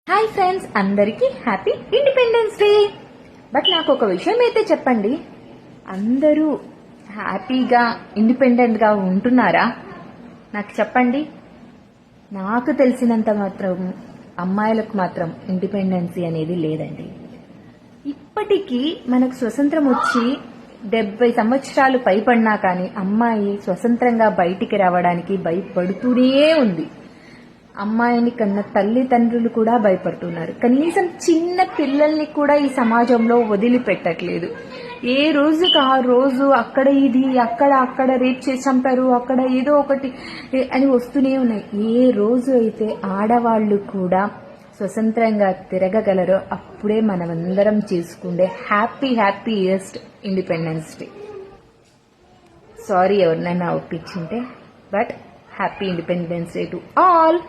Hi friends, అందరికీ happy independence day. But నాకు ఒక విషయం అయితే చెప్పండి, అందరూ హ్యాపీగా ఇండిపెండెంట్గా ఉంటున్నారా? నాకు చెప్పండి. నాకు తెలిసినంత మాత్రం అమ్మాయిలకు మాత్రం ఇండిపెండెన్సీ అనేది లేదండి. ఇప్పటికీ మనకు స్వతంత్రం వచ్చి 70 సంవత్సరాలు పైపడినా కానీ అమ్మాయి స్వతంత్రంగా బయటికి రావడానికి భయపడుతూనే ఉంది. అమ్మాయిని కన్నా తల్లిదండ్రులు కూడా భయపడుతున్నారు. కనీసం చిన్న పిల్లల్ని కూడా ఈ సమాజంలో వదిలిపెట్టట్లేదు. ఏ రోజుకి ఆ రోజు అక్కడ ఇది, అక్కడ రేప్ చేసి చంపారు, అక్కడ ఏదో ఒకటి అని వస్తూనే ఉన్నాయి. ఏ రోజు అయితే ఆడవాళ్లు కూడా స్వతంత్రంగా తిరగగలరో అప్పుడే మనమందరం చేసుకుండే హ్యాపీయెస్ట్ ఇండిపెండెన్స్ డే. సారీ ఎవరినైనా ఒప్పించుంటే, but happy independence day to all.